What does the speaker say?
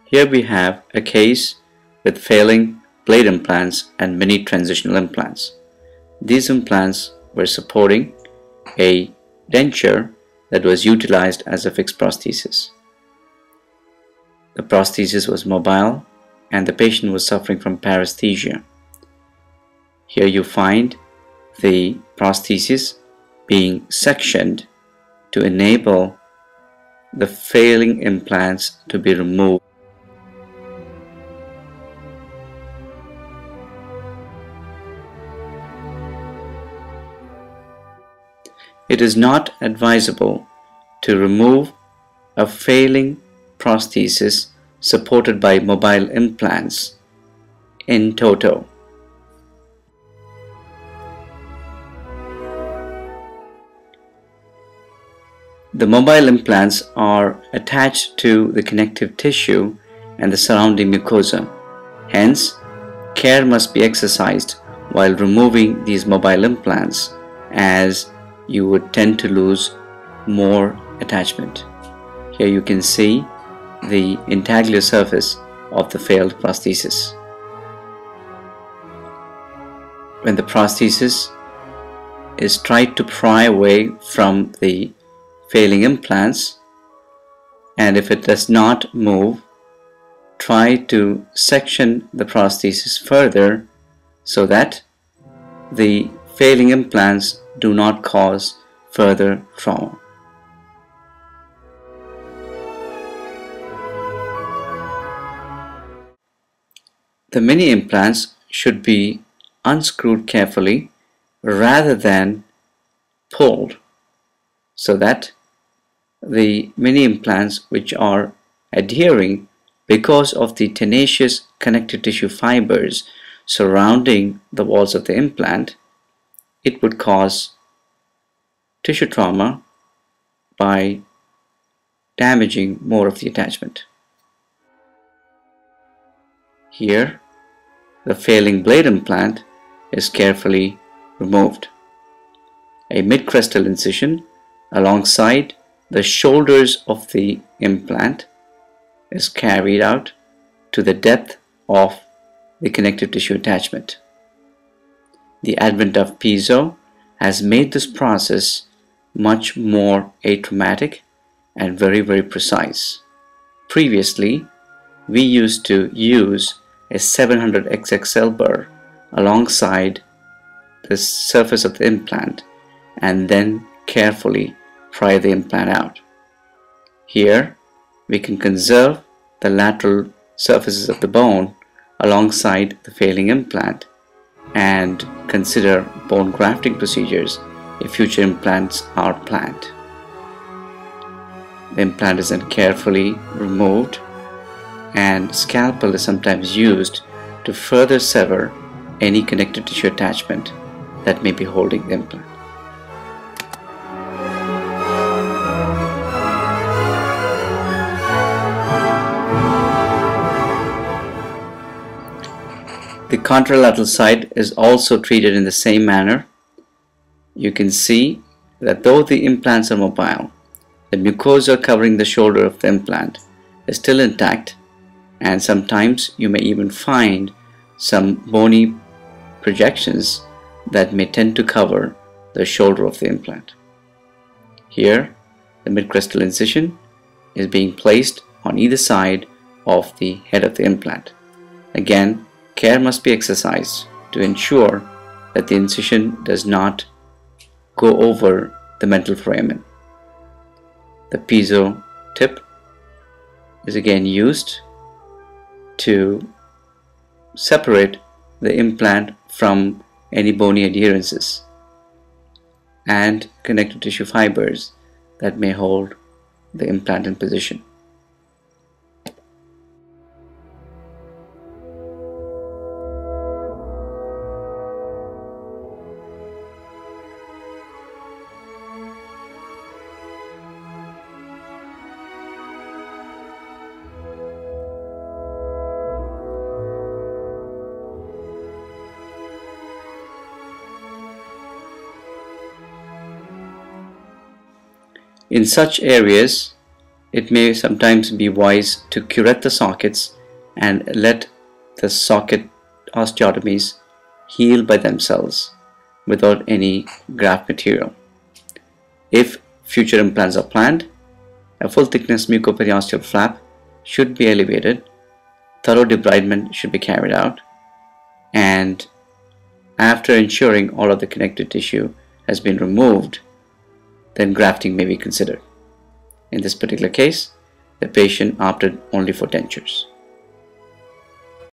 Here we have a case with failing blade implants and mini transitional implants. These implants were supporting a denture that was utilized as a fixed prosthesis. The prosthesis was mobile and the patient was suffering from paresthesia. Here you find the prosthesis being sectioned to enable the failing implants to be removed. It is not advisable to remove a failing prosthesis supported by mobile implants in toto. The mobile implants are attached to the connective tissue and the surrounding mucosa. Hence, care must be exercised while removing these mobile implants, as you would tend to lose more attachment. Here you can see the intaglio surface of the failed prosthesis. When the prosthesis is tried to pry away from the failing implants, and if it does not move, try to section the prosthesis further so that the failing implants do not cause further trauma. The mini implants should be unscrewed carefully rather than pulled, so that the mini implants, which are adhering because of the tenacious connective tissue fibers surrounding the walls of the implant, it would cause tissue trauma by damaging more of the attachment. Here, the failing blade implant is carefully removed. A mid-crestal incision alongside the shoulders of the implant is carried out to the depth of the connective tissue attachment. The advent of piezo has made this process much more atraumatic and very precise. Previously, we used to use a 700 XXL burr alongside the surface of the implant and then carefully pry the implant out. Here we can conserve the lateral surfaces of the bone alongside the failing implant and consider bone grafting procedures if future implants are planned. The implant is then carefully removed, and scalpel is sometimes used to further sever any connective tissue attachment that may be holding the implant. The contralateral side is also treated in the same manner. You can see that though the implants are mobile, the mucosa covering the shoulder of the implant is still intact, and sometimes you may even find some bony projections that may tend to cover the shoulder of the implant. Here, the mid-crestal incision is being placed on either side of the head of the implant. Again, care must be exercised to ensure that the incision does not go over the mental foramen. The piezo tip is again used to separate the implant from any bony adherences and connective tissue fibers that may hold the implant in position. In such areas, it may sometimes be wise to curette the sockets and let the socket osteotomies heal by themselves without any graft material. If future implants are planned, a full thickness mucoperiosteal flap should be elevated, thorough debridement should be carried out, and after ensuring all of the connective tissue has been removed, then grafting may be considered. In this particular case, the patient opted only for dentures.